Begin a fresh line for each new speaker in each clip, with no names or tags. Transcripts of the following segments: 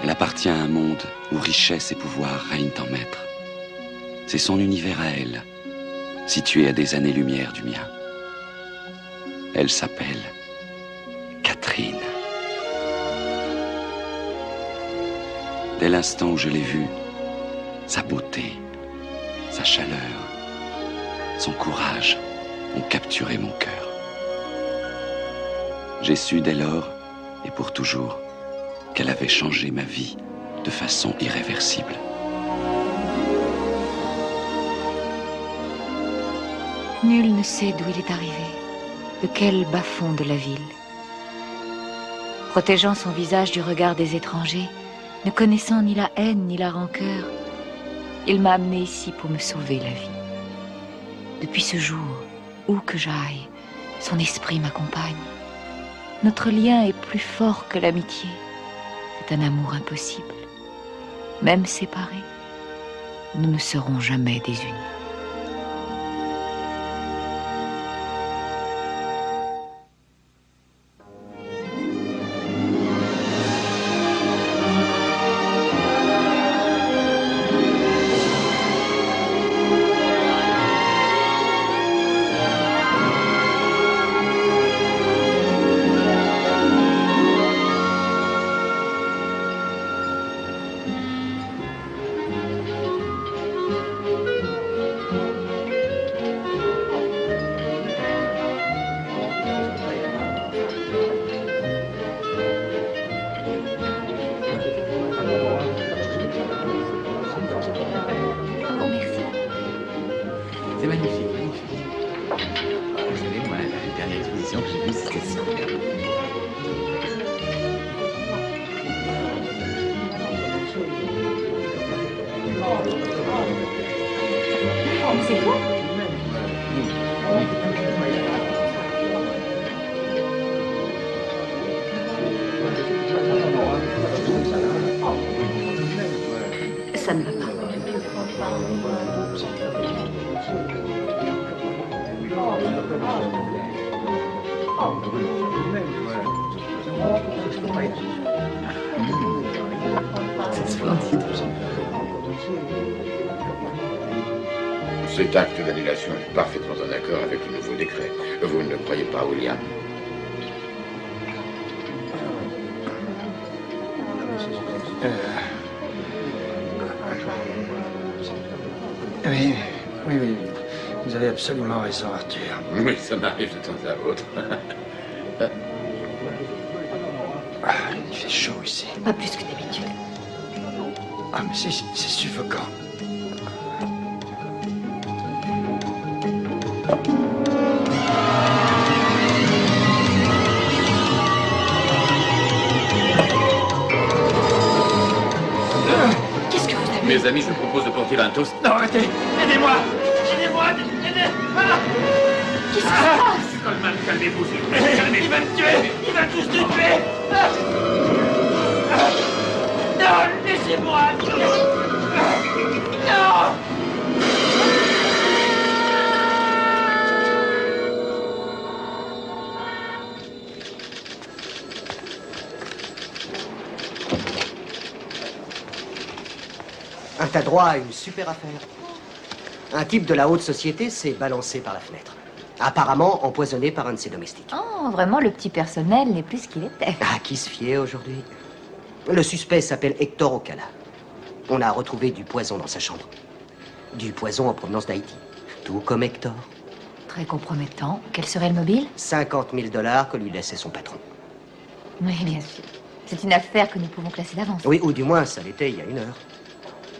Elle appartient à un monde où richesse et pouvoir règnent en maître. C'est son univers à elle, situé à des années-lumière du mien. Elle s'appelle Catherine. Dès l'instant où je l'ai vue, sa beauté, sa chaleur, son courage ont capturé mon cœur. J'ai su dès lors, et pour toujours, qu'elle avait changé ma vie de façon irréversible.
Nul ne sait d'où il est arrivé, de quel bas-fond de la ville. Protégeant son visage du regard des étrangers, ne connaissant ni la haine ni la rancœur, il m'a amené ici pour me sauver la vie. Depuis ce jour, où que j'aille, son esprit m'accompagne. Notre lien est plus fort que l'amitié. C'est un amour impossible. Même séparés, nous ne serons jamais désunis. Ça ne va pas.
C'est splendide.
Cet acte d'annulation est parfaitement en accord avec le nouveau décret. Vous ne le croyez pas, William?
Oui. Vous avez absolument raison, Arthur.
Oui, ça m'arrive de temps à autre.
Il fait chaud ici.
Pas plus que d'habitude.
Ah, mais c'est suffocant.
Qu'est-ce que vous avez?
Mes amis, je vous propose de planter un toast.
Non, arrêtez! Aidez-moi! Aidez-moi! Aidez!
Qu'est-ce qui se passe?
Coleman, calmez-vous, s'il vous plaît.
Il va me tuer! Il va tous nous tuer! Non! Laissez-moi! Non!
T'as droit à une super affaire. Un type de la haute société s'est balancé par la fenêtre. Apparemment empoisonné par un de ses domestiques.
Oh, vraiment, le petit personnel n'est plus ce qu'il était.
À qui se fier aujourd'hui? Le suspect s'appelle Hector Ocala. On a retrouvé du poison dans sa chambre. Du poison en provenance d'Haïti. Tout comme Hector.
Très compromettant. Quel serait le mobile?
50 000 $ que lui laissait son patron.
Oui, bien sûr. C'est une affaire que nous pouvons classer d'avance.
Oui, ou du moins, ça l'était il y a 1 heure.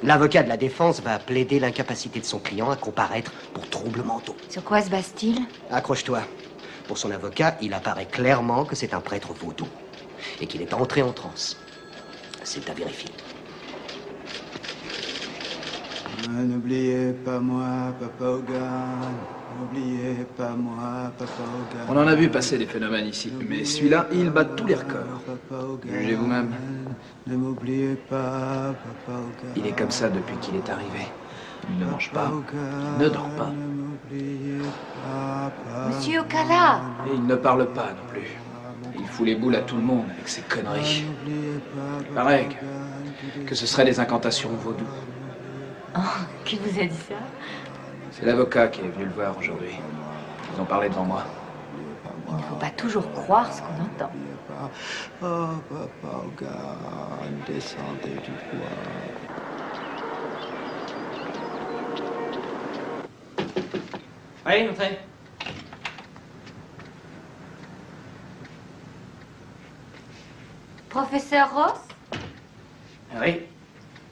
L'avocat de la défense va plaider l'incapacité de son client à comparaître pour trouble mentaux.
Sur quoi se base-t-il?
Accroche-toi. Pour son avocat, il apparaît clairement que c'est un prêtre vaudou et qu'il est entré en transe. C'est à vérifier.
N'oubliez pas moi, Papa Hogan. N'oubliez pas moi, Papa Hogan.
On en a vu passer des phénomènes ici, mais celui-là, il bat tous les records. Jugez vous-même.
Ne m'oubliez pas, Papa Hogan.
Il est comme ça depuis qu'il est arrivé. Il ne mange pas, il ne dort pas,
Monsieur Ocala!
et il ne parle pas non plus. Il fout les boules à tout le monde avec ses conneries. Pareil que ce serait des incantations vaudou.
Oh, qui vous a dit ça?
C'est l'avocat qui est venu le voir aujourd'hui. Ils ont parlé devant moi.
Il ne faut pas toujours croire ce qu'on entend.
Oh, Papa Hogan, descendez du bois.
Allez, entrez.
Professeur Ross,
Oui,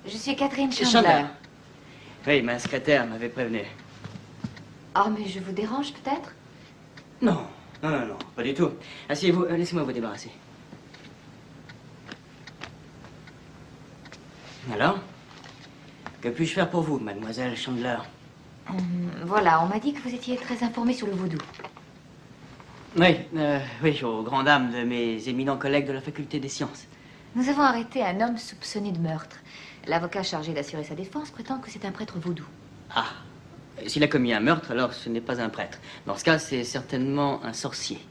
je suis Catherine
c'est
Chandler.
Chandler. Oui, ma secrétaire m'avait prévenu.
Oh, mais je vous dérange peut-être?
Non, non, pas du tout. Asseyez-vous, laissez-moi vous débarrasser. Alors? Que puis-je faire pour vous, mademoiselle Chandler?
Voilà, on m'a dit que vous étiez très informée sur le vaudou.
Oui, aux grandes dames de mes éminents collègues de la faculté des sciences.
Nous avons arrêté un homme soupçonné de meurtre. L'avocat chargé d'assurer sa défense prétend que c'est un prêtre vaudou.
Ah, s'il a commis un meurtre, alors ce n'est pas un prêtre. Dans ce cas, c'est certainement un sorcier.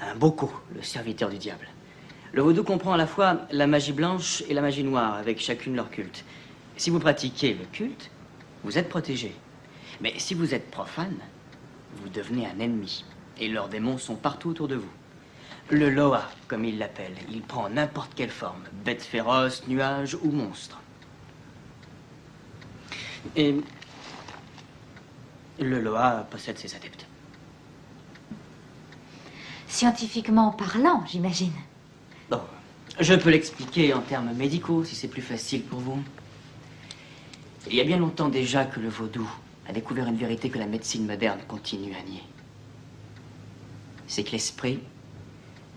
Un boko, le serviteur du diable. Le vaudou comprend à la fois la magie blanche et la magie noire, avec chacune leur culte. Si vous pratiquez le culte, vous êtes protégé. Mais si vous êtes profane, vous devenez un ennemi. Et leurs démons sont partout autour de vous. Le Loa, comme ils l'appellent, il prend n'importe quelle forme. Bête féroce, nuage ou monstre. Et le Loa possède ses adeptes.
Scientifiquement parlant, j'imagine.
Bon, je peux l'expliquer en termes médicaux, si c'est plus facile pour vous. Il y a bien longtemps déjà que le vaudou a découvert une vérité que la médecine moderne continue à nier. C'est que l'esprit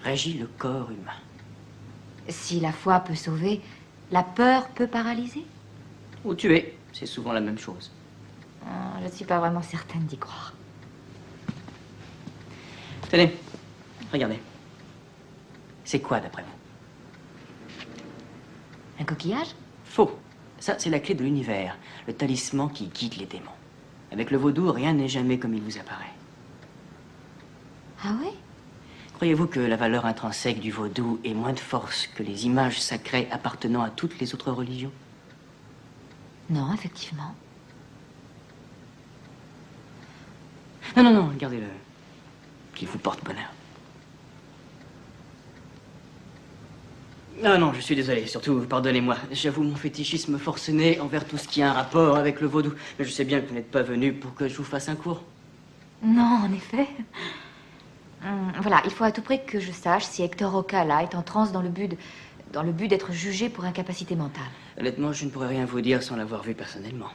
régit le corps humain.
Si la foi peut sauver, la peur peut paralyser?
Ou tuer, c'est souvent la même chose.
Je ne suis pas vraiment certaine d'y croire.
Tenez, regardez. C'est quoi d'après vous?
Un coquillage?
Faux. Ça, c'est la clé de l'univers, le talisman qui guide les démons. Avec le vaudou, rien n'est jamais comme il vous apparaît.
Ah oui?
Croyez-vous que la valeur intrinsèque du vaudou ait moins de force que les images sacrées appartenant à toutes les autres religions?
Non, effectivement.
Non, gardez-le. Qu'il vous porte bonheur. Non, je suis désolé. Surtout, pardonnez-moi. J'avoue mon fétichisme forcené envers tout ce qui a un rapport avec le vaudou. Mais je sais bien que vous n'êtes pas venu pour que je vous fasse un cours.
Non, en effet. Voilà, il faut à tout prix que je sache si Hector Ocala est en transe dans le but d'être jugé pour incapacité mentale.
Honnêtement, je ne pourrais rien vous dire sans l'avoir vu personnellement.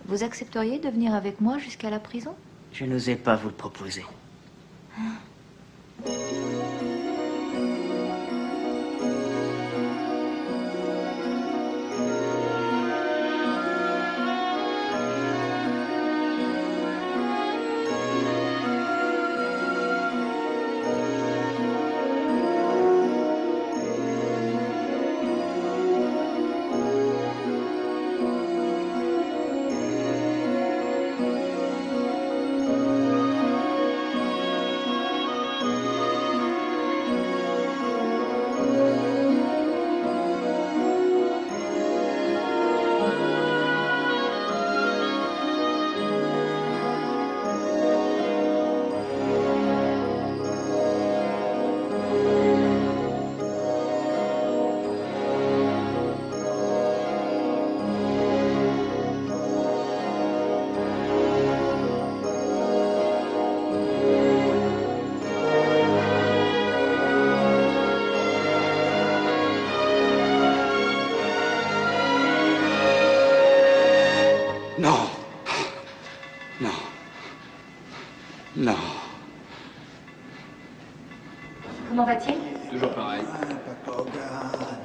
Vous accepteriez de venir avec moi jusqu'à la prison?
Je n'osais pas vous le proposer.
Non. Non. Non.
Comment va-t-il?
Toujours pareil.
Papa Hogan,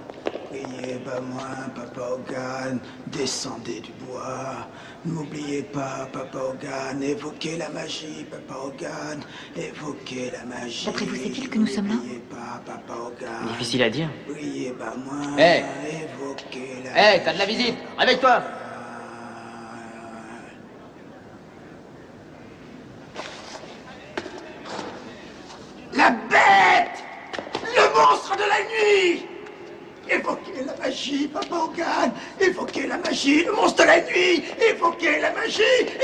priez pas moins, Papa Hogan, descendez du bois. N'oubliez pas, Papa Hogan, évoquez la magie, Papa Hogan, évoquez la magie.
D'après vous, sait-il que nous sommes là?
N'oubliez pas, Papa Hogan.
Difficile à dire.
Priez pas moins,
Hey.
évoquez la
Hé,
magie.
t'as de la visite. Réveille-toi.
La bête! monstre de la nuit! Évoquez la magie, Papa Hogan! Évoquez la magie, le monstre de la nuit! Évoquez la magie!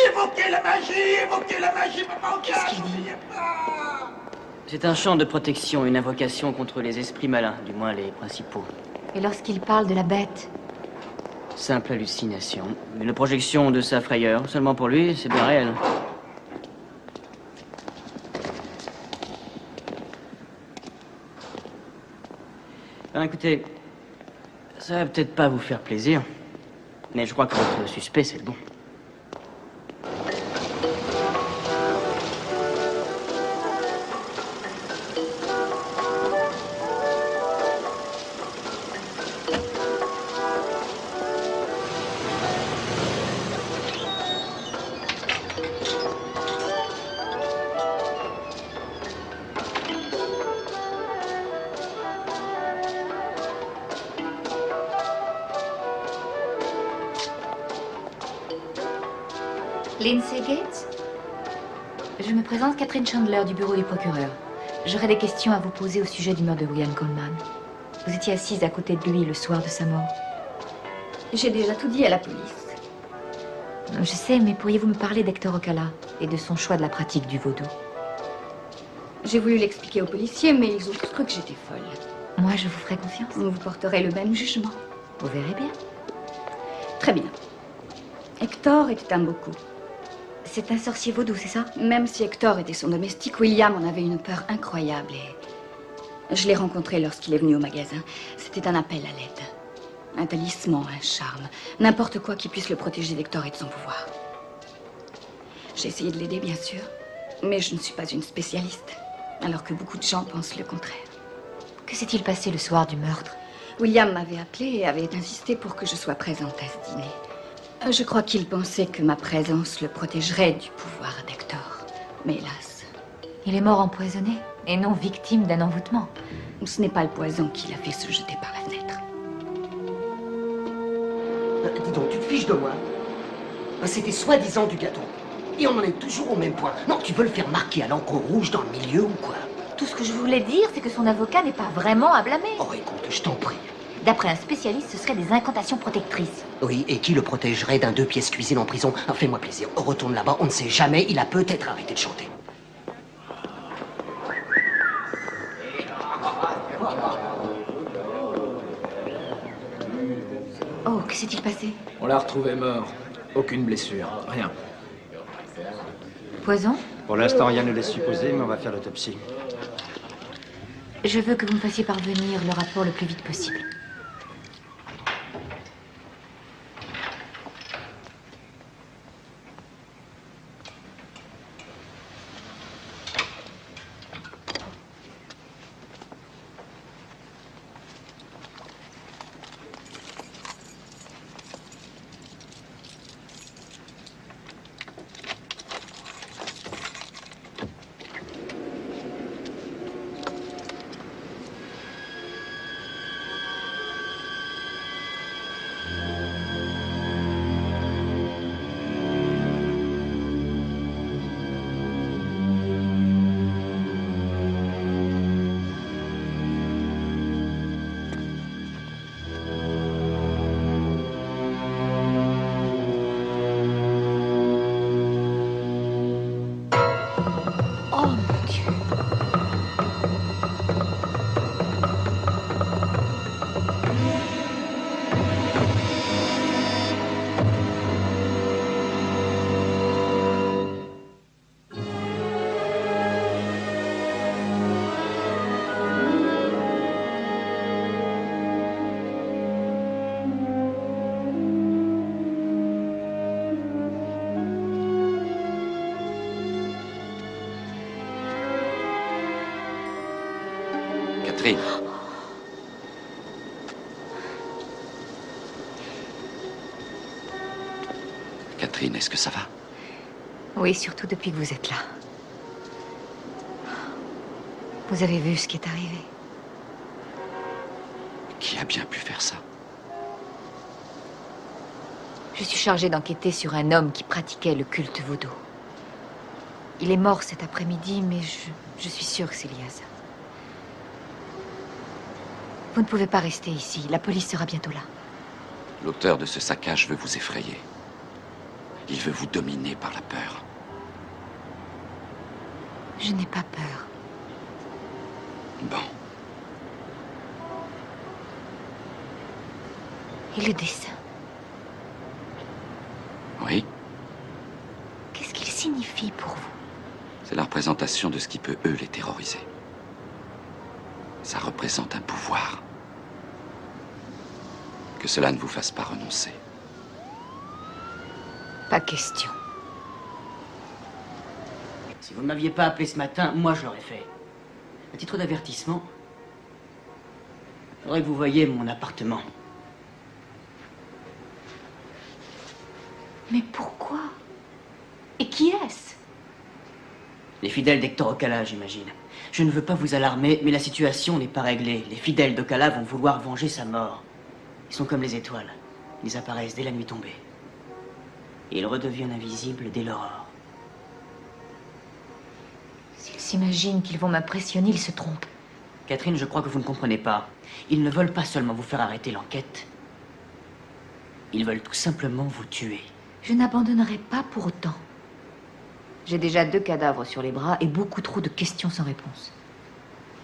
Évoquez la magie! Évoquez la magie, Papa Hogan!
Qu'est-ce qu'il dit?
N'oubliez pas!
C'est un chant de protection, une invocation contre les esprits malins, du moins les principaux.
Et lorsqu'il parle de la bête,
Simple hallucination. Une projection de sa frayeur. Seulement pour lui, c'est bien réel. Ben, écoutez, ça va peut-être pas vous faire plaisir, mais je crois que votre suspect, c'est le bon.
Lindsay Gates? Je me présente, Catherine Chandler, du bureau du procureur. J'aurais des questions à vous poser au sujet du meurtre de William Coleman. Vous étiez assise à côté de lui le soir de sa mort.
J'ai déjà tout dit à la police.
Je sais, mais pourriez-vous me parler d'Hector Ocala et de son choix de la pratique du vaudou?
J'ai voulu l'expliquer aux policiers, mais ils ont tous cru que j'étais folle.
Moi, je vous ferai confiance.
Vous porterez le même jugement.
Vous verrez bien.
Très bien. Hector était un beau coup.
C'est un sorcier vaudou, c'est ça?
Même si Hector était son domestique, William en avait une peur incroyable et... Je l'ai rencontré lorsqu'il est venu au magasin. C'était un appel à l'aide. Un talisman, un charme. N'importe quoi qui puisse le protéger d'Hector et de son pouvoir. J'ai essayé de l'aider, bien sûr. Mais je ne suis pas une spécialiste. Alors que beaucoup de gens pensent le contraire.
Que s'est-il passé le soir du meurtre?
William m'avait appelé et avait insisté pour que je sois présente à ce dîner. Je crois qu'il pensait que ma présence le protégerait du pouvoir d'Hector. Mais hélas...
Il est mort empoisonné et non victime d'un envoûtement.
Ce n'est pas le poison qui l'a fait se jeter par la fenêtre.
Dis donc, tu te fiches de moi? C'était soi-disant du gâteau. Et on en est toujours au même point. Non, tu veux le faire marquer à l'encre rouge dans le milieu ou quoi?
Tout ce que je voulais dire, c'est que son avocat n'est pas vraiment à blâmer.
Oh, écoute, je t'en prie.
D'après un spécialiste, ce seraient des incantations protectrices.
Oui, et qui le protégerait d'un 2 pièces cuisine en prison? Fais-moi plaisir, retourne là-bas, on ne sait jamais, il a peut-être arrêté de chanter.
Oh, que s'est-il passé?
On l'a retrouvé mort. Aucune blessure, rien.
Poison?
Pour l'instant, rien ne laisse supposer, mais on va faire l'autopsie.
Je veux que vous me fassiez parvenir le rapport le plus vite possible.
Catherine. Catherine, est-ce que ça va?
Oui, surtout depuis que vous êtes là. Vous avez vu ce qui est arrivé?
Qui a bien pu faire ça?
Je suis chargée d'enquêter sur un homme qui pratiquait le culte vaudou. Il est mort cet après-midi, mais je suis sûre que c'est lié à ça. Vous ne pouvez pas rester ici. La police sera bientôt là.
L'auteur de ce saccage veut vous effrayer. Il veut vous dominer par la peur.
Je n'ai pas peur.
Bon.
Et le dessin?
Oui,
Qu'est-ce qu'il signifie pour vous?
c'est la représentation de ce qui peut, eux, les terroriser. Ça représente un pouvoir. Que cela ne vous fasse pas renoncer.
Pas question.
Si vous ne m'aviez pas appelé ce matin, moi je l'aurais fait. À titre d'avertissement, il faudrait que vous voyiez mon appartement.
Mais pourquoi? Et qui est-ce?
Les fidèles d'Hector Ocala, j'imagine. Je ne veux pas vous alarmer, mais la situation n'est pas réglée. Les fidèles d'Ocala vont vouloir venger sa mort. Ils sont comme les étoiles. Ils apparaissent dès la nuit tombée. Et ils redeviennent invisibles dès l'aurore.
S'ils s'imaginent qu'ils vont m'impressionner, ils se trompent.
Catherine, je crois que vous ne comprenez pas. Ils ne veulent pas seulement vous faire arrêter l'enquête. Ils veulent tout simplement vous tuer.
Je n'abandonnerai pas pour autant. J'ai déjà 2 cadavres sur les bras et beaucoup trop de questions sans réponse.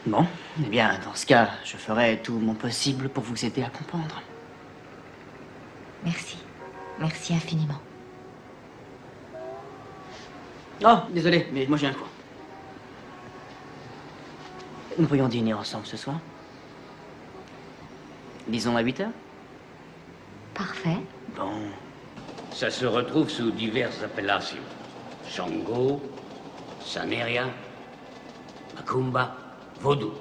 Bon, eh bien, dans ce cas, je ferai tout mon possible pour vous aider à comprendre.
Merci. Merci infiniment.
Oh, désolé, mais moi j'ai un coin. Nous pourrions dîner ensemble ce soir? Disons à 8 heures?
Parfait.
Bon.
Ça se retrouve sous diverses appellations. Shango, Saneria, Macumba, Vaudou.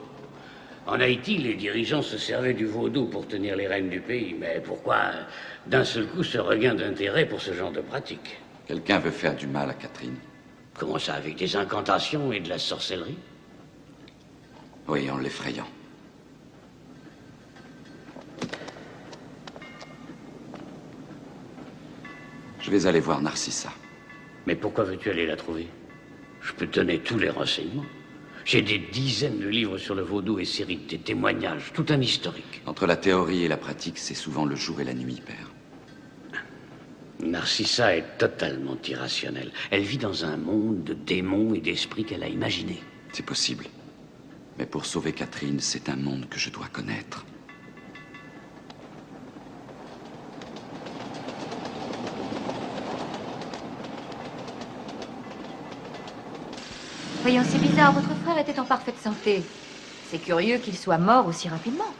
En Haïti, les dirigeants se servaient du vaudou pour tenir les rênes du pays. Mais pourquoi, d'un seul coup, ce regain d'intérêt pour ce genre de pratique?
Quelqu'un veut faire du mal à Catherine.
Comment ça, avec des incantations et de la sorcellerie?
Oui, en l'effrayant. Je vais aller voir Narcissa.
Mais pourquoi veux-tu aller la trouver? Je peux te donner tous les renseignements. J'ai des dizaines de livres sur le vaudou et Cyrite, des témoignages, tout un historique.
Entre la théorie et la pratique, c'est souvent le jour et la nuit, père.
Narcissa est totalement irrationnelle. Elle vit dans un monde de démons et d'esprits qu'elle a imaginé.
C'est possible. Mais pour sauver Catherine, c'est un monde que je dois connaître.
Voyons, c'est bizarre, votre frère était en parfaite santé. C'est curieux qu'il soit mort aussi rapidement.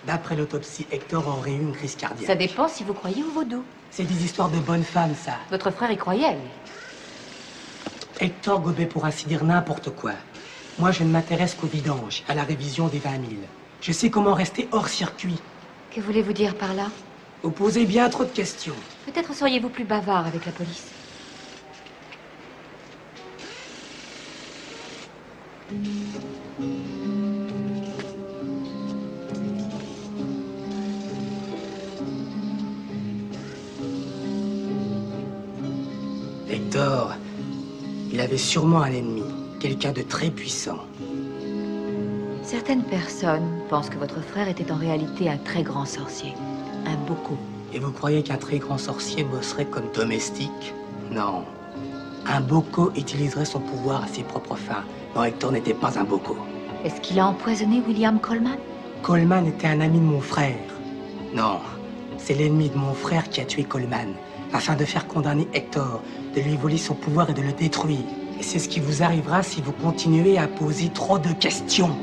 D'après l'autopsie, Hector aurait eu une crise cardiaque.
Ça dépend si vous croyez au vaudou.
C'est des histoires de bonnes femmes, ça.
Votre frère y croyait, lui.
Hector gobait pour ainsi dire n'importe quoi. Moi, je ne m'intéresse qu'aux vidanges, à la révision des 20 000. Je sais comment rester hors circuit.
Que voulez-vous dire par là?
Vous posez bien trop de questions.
Peut-être seriez-vous plus bavard avec la police.
Hector, il avait sûrement un ennemi, quelqu'un de très puissant.
Certaines personnes pensent que votre frère était en réalité un très grand sorcier, un boko.
Et vous croyez qu'un très grand sorcier bosserait comme domestique? Non. Un boko utiliserait son pouvoir à ses propres fins. Non, Hector n'était pas un boko.
Est-ce qu'il a empoisonné William Coleman?
Coleman était un ami de mon frère. Non, c'est l'ennemi de mon frère qui a tué Coleman, afin de faire condamner Hector, de lui voler son pouvoir et de le détruire. Et c'est ce qui vous arrivera si vous continuez à poser trop de questions.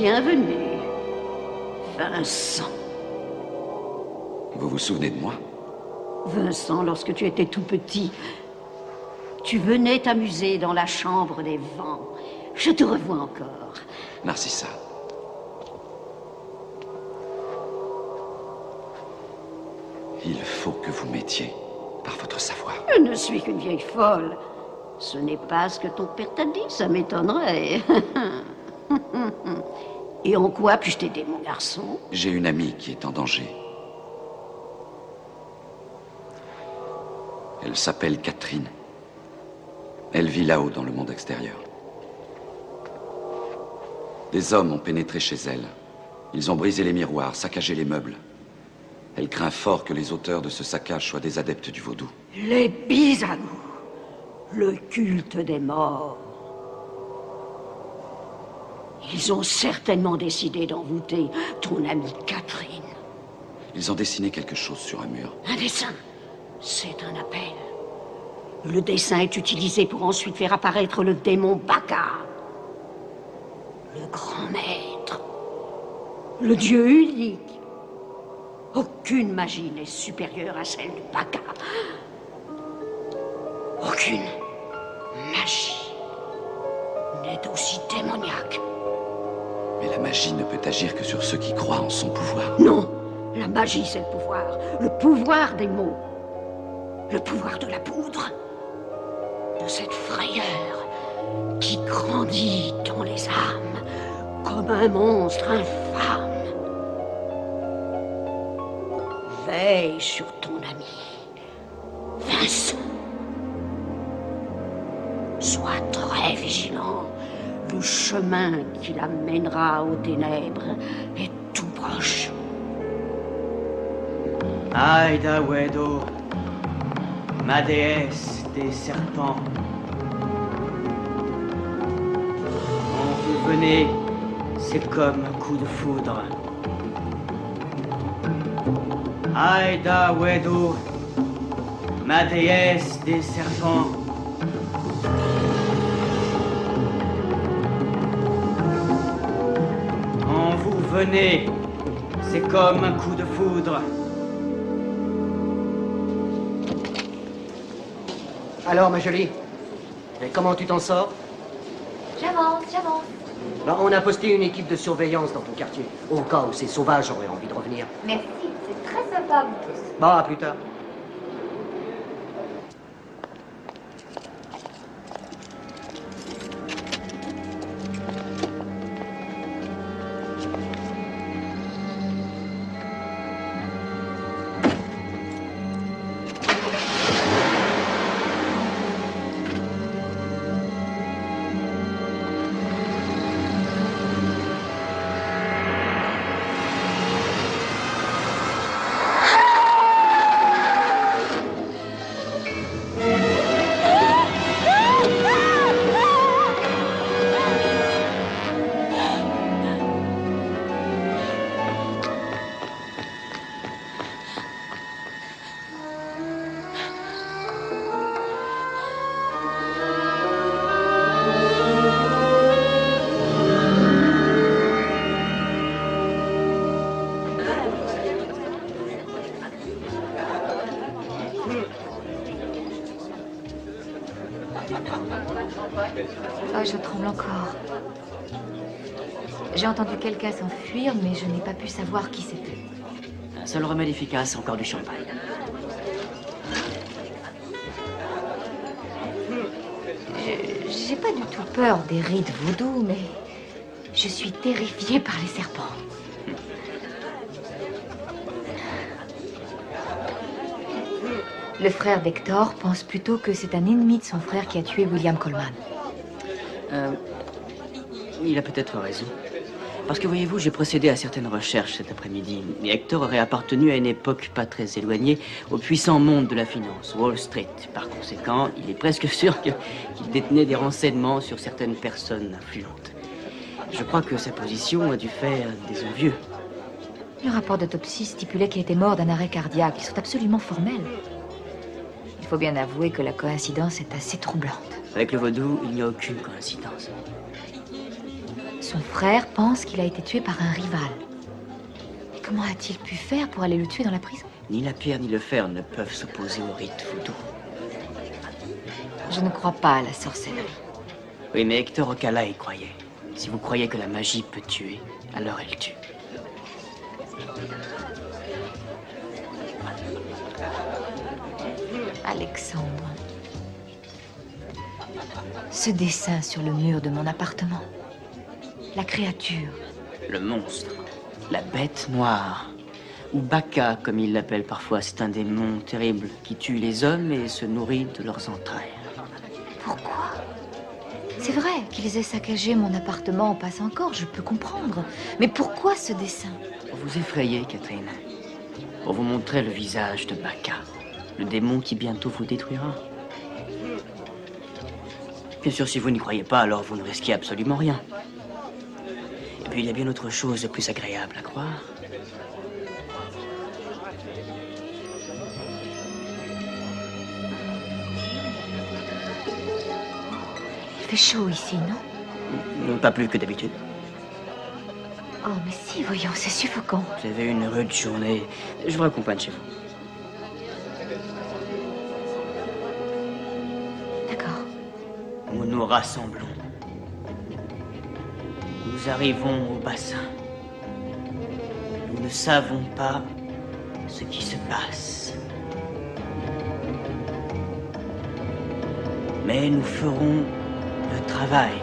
Bienvenue, Vincent.
Vous vous souvenez de moi?
Vincent, lorsque tu étais tout petit, tu venais t'amuser dans la chambre des vents. Je te revois encore.
Narcissa. Il faut que vous m'aidiez par votre savoir.
Je ne suis qu'une vieille folle. Ce n'est pas ce que ton père t'a dit, ça m'étonnerait. Et en quoi puis-je t'aider, mon garçon?
J'ai une amie qui est en danger. Elle s'appelle Catherine. Elle vit là-haut dans le monde extérieur. Des hommes ont pénétré chez elle. Ils ont brisé les miroirs, saccagé les meubles. Elle craint fort que les auteurs de ce saccage soient des adeptes du vaudou.
Les Bisagous, le culte des morts. Ils ont certainement décidé d'envoûter ton amie Catherine.
Ils ont dessiné quelque chose sur un mur.
Un dessin, c'est un appel. Le dessin est utilisé pour ensuite faire apparaître le démon Baka. Le grand maître. Le dieu unique. Aucune magie n'est supérieure à celle de Baka. Aucune magie n'est aussi démoniaque.
Mais la magie ne peut agir que sur ceux qui croient en son pouvoir.
Non, la magie c'est le pouvoir des mots, le pouvoir de la poudre, de cette frayeur qui grandit dans les âmes comme un monstre infâme. Veille sur ton ami, Vincent. Sois très vigilant. Le chemin qui l'amènera aux ténèbres est tout proche.
Aïda Wedo, ma déesse des serpents. Quand vous venez, c'est comme un coup de foudre. Aïda Wedo, ma déesse des serpents. Quand vous venez, c'est comme un coup de foudre.
Alors, ma jolie, et comment tu t'en sors?
J'avance.
Ben, on a posté une équipe de surveillance dans ton quartier, au cas où ces sauvages auraient envie de revenir.
Merci, c'est très sympa, vous tous.
Bon, à plus tard.
Oh, je tremble encore. J'ai entendu quelqu'un s'enfuir, mais je n'ai pas pu savoir qui c'était.
Un seul remède efficace, encore du champagne.
J'ai pas du tout peur des rites vaudou, mais je suis terrifiée par les serpents. Le frère d'Hector pense plutôt que c'est un ennemi de son frère qui a tué William Coleman.
Il a peut-être raison. Parce que voyez-vous, j'ai procédé à certaines recherches cet après-midi. Et Hector aurait appartenu à une époque pas très éloignée au puissant monde de la finance, Wall Street. Par conséquent, il est presque sûr qu'il détenait des renseignements sur certaines personnes influentes. Je crois que sa position a dû faire des envieux.
Le rapport d'autopsie stipulait qu'il était mort d'un arrêt cardiaque. Ils sont absolument formels. Il faut bien avouer que la coïncidence est assez troublante.
Avec le vaudou, il n'y a aucune coïncidence.
son frère pense qu'il a été tué par un rival. Mais comment a-t-il pu faire pour aller le tuer dans la prison?
Ni la pierre ni le fer ne peuvent s'opposer au rite voodoo.
Je ne crois pas à la sorcellerie.
Oui, mais Hector Ocala y croyait. Si vous croyez que la magie peut tuer, alors elle tue.
Alexandre. Ce dessin sur le mur de mon appartement. La créature.
Le monstre. La bête noire. Ou Baka, comme ils l'appellent parfois. C'est un démon terrible qui tue les hommes et se nourrit de leurs entrailles.
Pourquoi? C'est vrai qu'ils aient saccagé mon appartement en passant encore, je peux comprendre. Mais pourquoi ce dessin?
Pour vous effrayer, Catherine. Pour vous montrer le visage de Baka. Le démon qui bientôt vous détruira. Bien sûr, si vous n'y croyez pas, alors vous ne risquez absolument rien. Et puis, il y a bien autre chose de plus agréable à croire.
Il fait chaud ici, non?
Pas plus que d'habitude.
Oh, mais si, voyons, c'est suffocant.
Vous avez une rude journée. Je vous raccompagne chez vous.
D'accord.
Nous nous rassemblons. Nous arrivons au bassin. Nous ne savons pas ce qui se passe. Mais nous ferons le travail.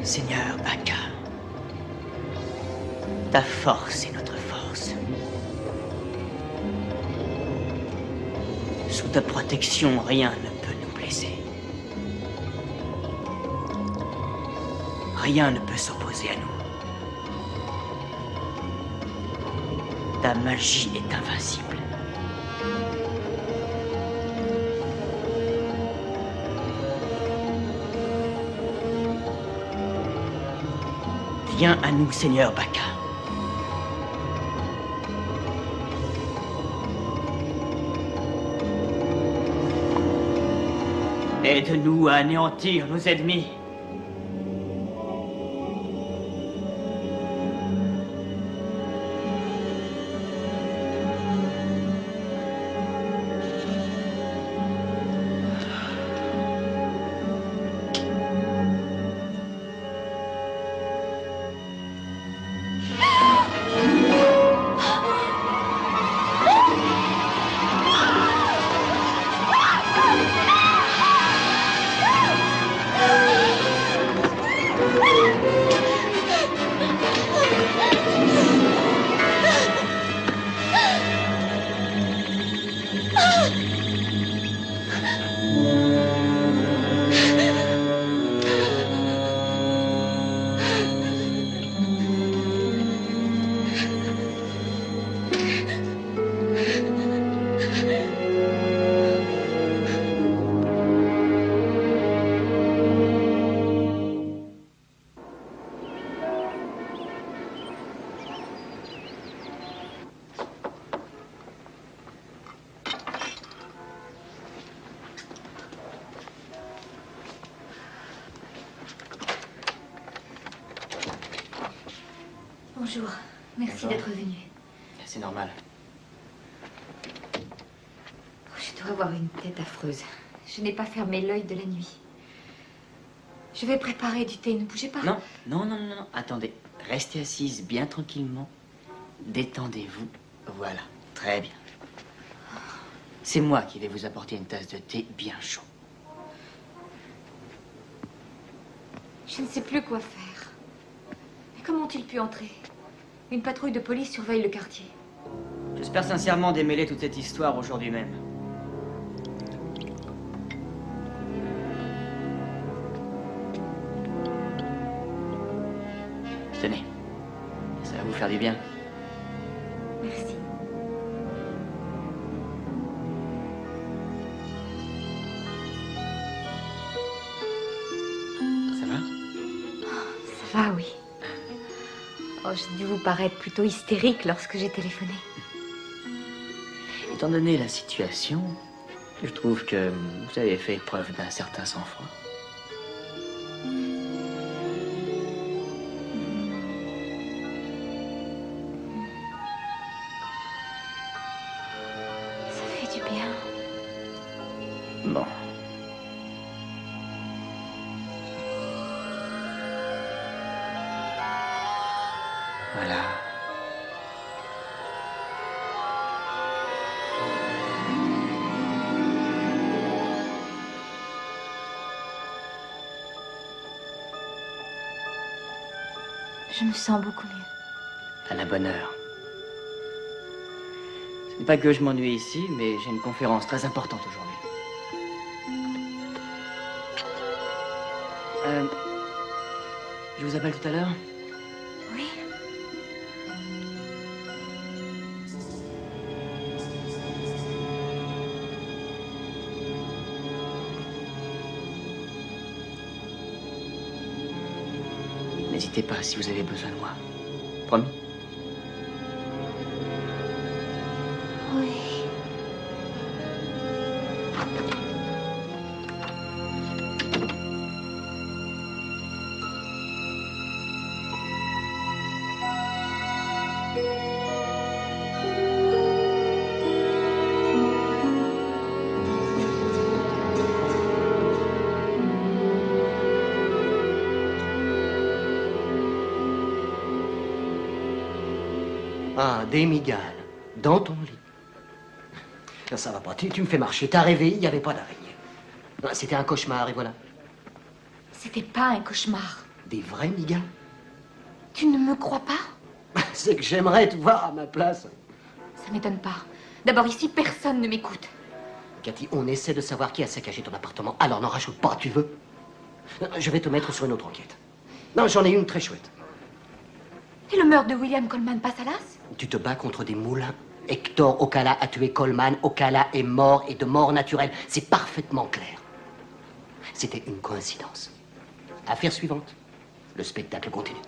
Seigneur Baka, ta force est notre force. Sous ta protection, rien ne peut nous blesser. Rien ne peut s'opposer à nous. Ta magie est invincible. Viens à nous, Seigneur Baka. Aide-nous à anéantir nos ennemis.
Bonjour, merci d'être venu.
C'est normal.
Je dois avoir une tête affreuse. Je n'ai pas fermé l'œil de la nuit. Je vais préparer du thé, ne bougez pas.
Non, non, non, non, non. Attendez. Restez assise bien tranquillement. Détendez-vous. Voilà, très bien. C'est moi qui vais vous apporter une tasse de thé bien chaud.
Je ne sais plus quoi faire. Mais comment ont-ils pu entrer? Une patrouille de police surveille le quartier.
J'espère sincèrement démêler toute cette histoire aujourd'hui même. Tenez, ça va vous faire du bien.
Merci.
Ça va?
Ça va, oui. Oh, j'ai dû vous paraître plutôt hystérique lorsque j'ai téléphoné.
Étant donné la situation, je trouve que vous avez fait preuve d'un certain sang-froid.
Je me sens beaucoup mieux.
À la bonne heure. Ce n'est pas que je m'ennuie ici, mais j'ai une conférence très importante aujourd'hui. Je vous appelle tout à l'heure?
Oui.
N'hésitez pas si vous avez besoin de moi. Promis?
Oui.
Ah, des migales. Dans ton lit. Non, ça va pas. Tu me fais marcher. T'as rêvé, il n'y avait pas d'araignée. Non, c'était un cauchemar, et voilà.
C'était pas un cauchemar.
Des vrais migales.
Tu ne me crois pas?
C'est que j'aimerais te voir à ma place.
Ça m'étonne pas. D'abord, ici, personne ne m'écoute.
Cathy, on essaie de savoir qui a saccagé ton appartement. Alors n'en rajoute pas, tu veux? Je vais te mettre sur une autre enquête. Non, j'en ai une très chouette.
Et le meurtre de William Coleman passe à l'as?
Tu te bats contre des moulins. Hector Ocala a tué Coleman. Ocala est mort et de mort naturelle. C'est parfaitement clair. C'était une coïncidence. Affaire suivante. Le spectacle continue.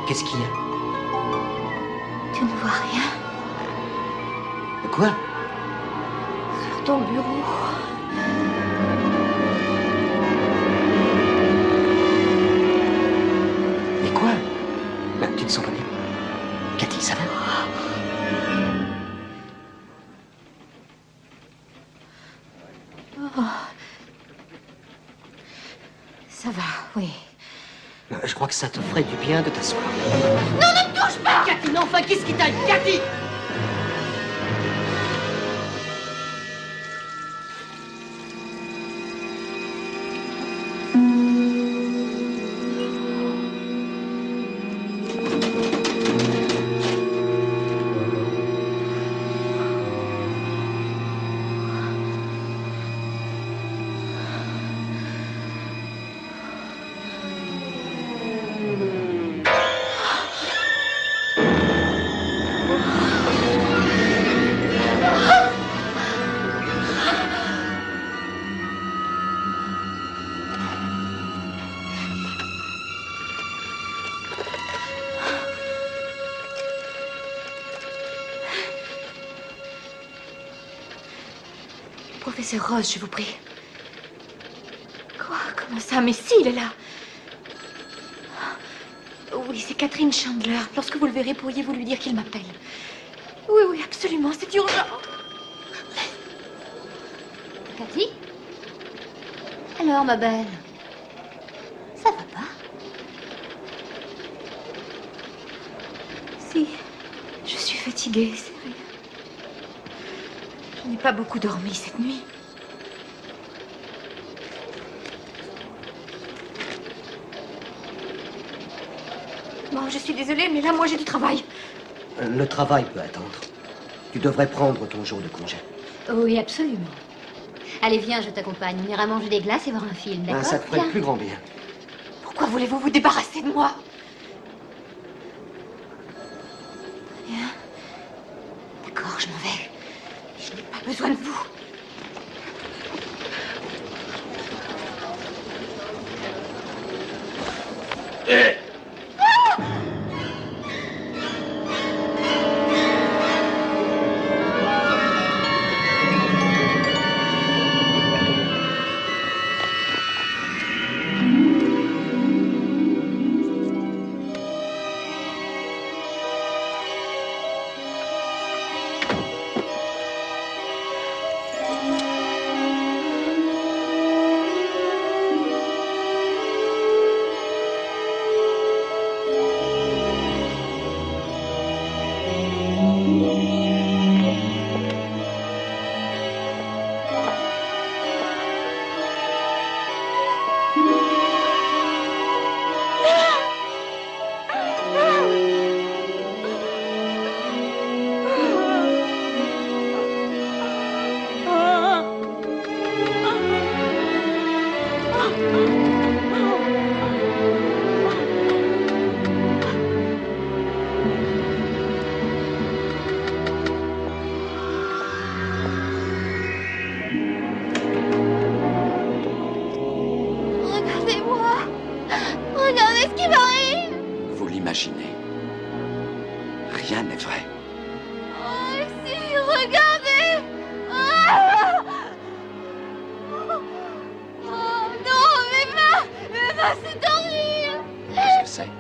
Qu'est-ce qu'il y a?
Tu ne vois rien?
Quoi?
Sur ton bureau.
Mais quoi? Ben, tu ne sens pas bien? Cathy, ça va?
Oh. Ça va, oui.
Je crois que ça te ferait du bien de t'asseoir.
Non, ne me touche pas!
Cathy, non, enfin, qu'est-ce qui t'aille? Cathy!
Professeur Ross, je vous prie. Quoi? Comment ça? Mais si, il est là. Oui, c'est Catherine Chandler. Lorsque vous le verrez, pourriez-vous lui dire qu'il m'appelle? Oui, oui, absolument, c'est urgent.
Cathy? Alors, ma belle? Ça va pas?
Si, je suis fatiguée, c'est rien. Je n'ai pas beaucoup dormi cette nuit. Bon, je suis désolée, mais là, moi, j'ai du travail.
Le travail peut attendre. Tu devrais prendre ton jour de congé.
Oui, absolument. Allez, viens, je t'accompagne. On ira manger des glaces et voir un film, d'accord?
Ça te ferait
Viens.
le plus grand bien.
Pourquoi voulez-vous vous débarrasser de moi? Très bien. D'accord, je m'en vais. Je n'ai pas besoin de vous.
Regardez-moi. Regardez ce qui m'arrive.
Vous l'imaginez. Rien n'est vrai.
Oh, si, regardez. Ah oh, non, mes mains, c'est horrible.
Qu'est-ce que c'est?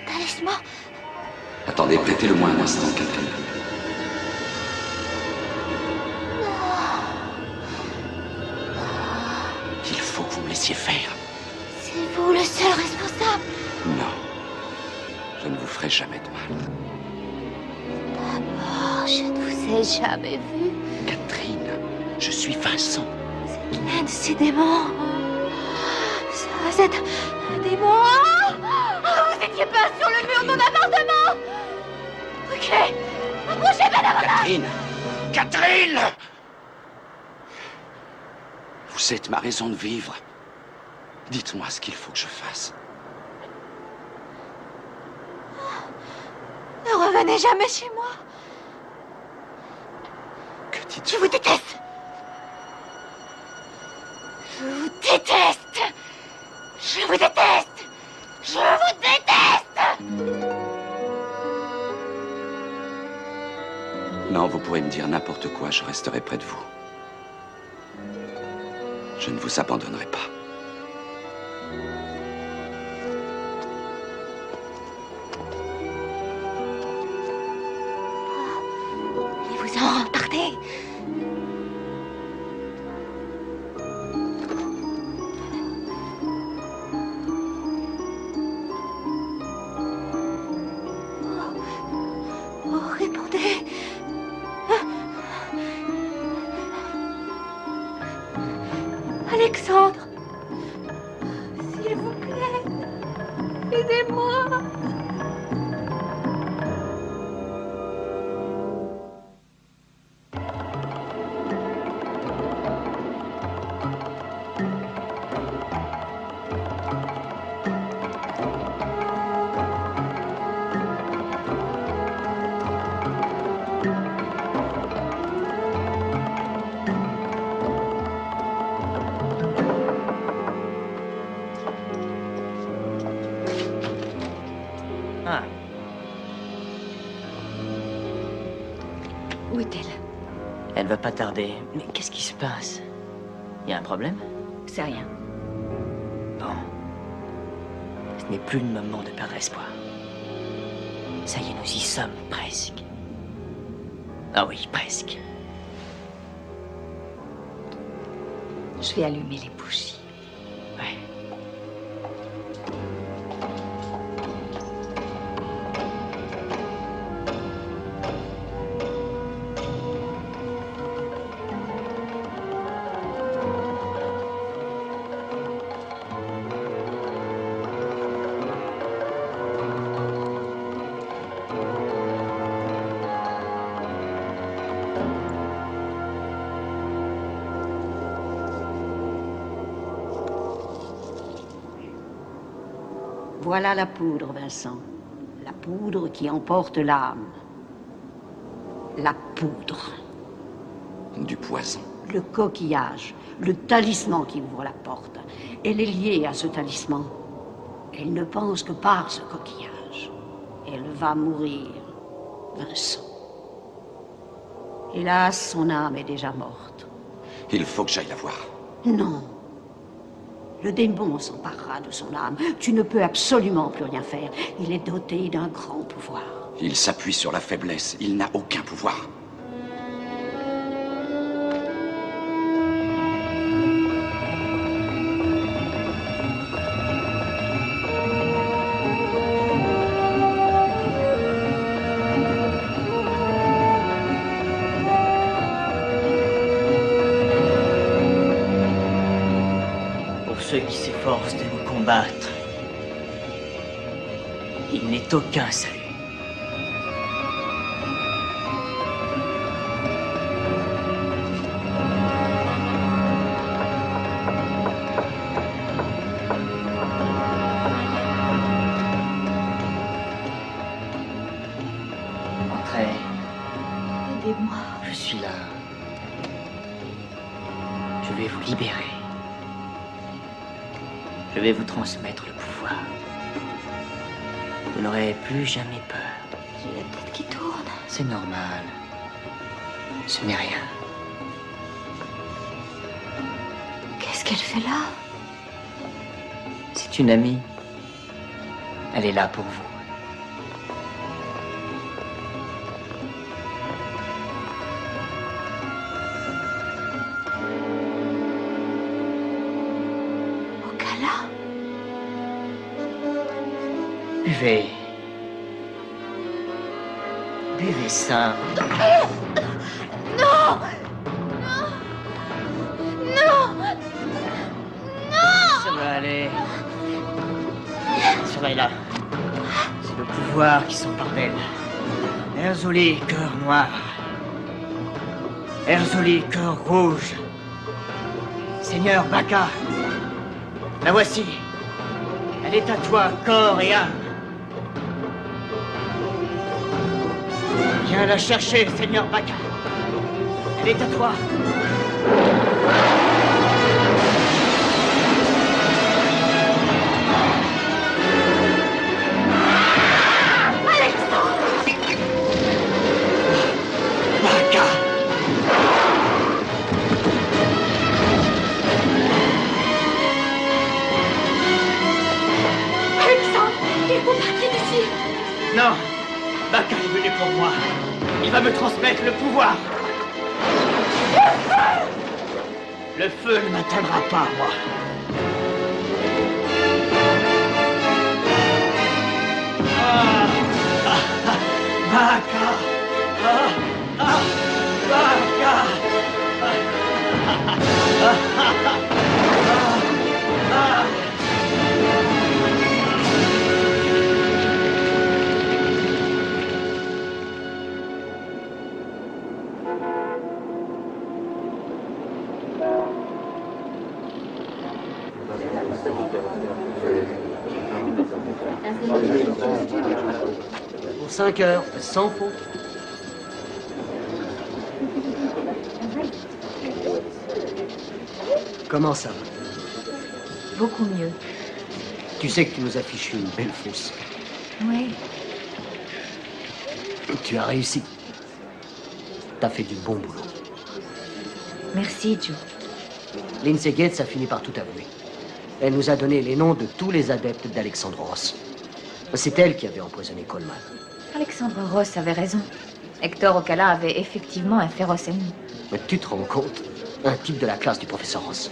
Talisman.
Attendez, prêtez-le-moi un instant, Catherine. Il faut que vous me laissiez faire.
C'est vous le seul responsable.
Non. Je ne vous ferai jamais de mal.
D'abord, je ne vous ai jamais vu.
Catherine, je suis Vincent.
C'est l'un de ces démons. C'est un démon. Vous étiez pas sur le mur de mon appartement. Ok. Approchez pas davantage.
Catherine! Catherine! Vous êtes ma raison de vivre. Dites-moi ce qu'il faut que je fasse.
Ne revenez jamais chez moi.
Que dites-vous?
Je vous déteste. Je vous déteste. Je vous déteste. Je vous déteste.
Non, vous pourrez me dire n'importe quoi, je resterai près de vous. Je ne vous abandonnerai pas.
Et vous en partez. Oh, répondez. Alexandre, s'il vous plaît, aidez-moi.
Ah,
Où est-elle?
elle va pas tarder. Mais qu'est-ce qui se passe? Il y a un problème?
C'est rien.
Bon. Ce n'est plus le moment de perdre espoir. Ça y est, nous y sommes presque. Ah oui, presque.
Je vais allumer les bougies.
Ouais.
Voilà la poudre, Vincent. La poudre qui emporte l'âme. La poudre.
Du poison.
Le coquillage, le talisman qui ouvre la porte. Elle est liée à ce talisman. Elle ne pense que par ce coquillage. Elle va mourir, Vincent. Hélas, son âme est déjà morte.
Il faut que j'aille la voir.
Non. Le démon s'emparera de son âme. Tu ne peux absolument plus rien faire. Il est doté d'un grand pouvoir.
Il s'appuie sur la faiblesse. Il n'a aucun pouvoir.
Ceux qui s'efforcent de nous combattre, il n'est aucun salut.
Aidez-moi.
Je suis là. Je vais vous libérer. Je vais vous transmettre le pouvoir. Vous n'aurez plus jamais peur.
J'ai la tête qui tourne.
C'est normal. Ce n'est rien.
Qu'est-ce qu'elle fait là?
C'est une amie. Elle est là pour vous.
Ocala?
Buvez. Buvez ça.
Non! Non!
Ça va aller. Surveille-la. C'est le pouvoir qui s'empare d'elle. Erzuli, cœur noir. Erzuli, cœur rouge. Seigneur Baka, la voici. Elle est à toi, corps et âme. Viens la chercher, Seigneur Baka. Elle est à toi. Non, Baka est venu pour moi. Il va me transmettre le pouvoir. Le feu ne m'atteindra pas, moi. Baka. Baka.
Pour 5 heures, sans faute. Comment ça va?
Beaucoup mieux.
Tu sais que tu nous as fichu une belle fausse.
Oui.
Tu as réussi. T'as fait du bon boulot.
Merci, Joe.
Lindsay Gates a fini par tout avouer. Elle nous a donné les noms de tous les adeptes d'Alexandros. C'est elle qui avait empoisonné Coleman.
Alexandre Ross avait raison. Hector Ocala avait effectivement un féroce ennemi.
Mais tu te rends compte? Un type de la classe du professeur Ross.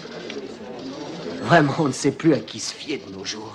Vraiment, on ne sait plus à qui se fier de nos jours.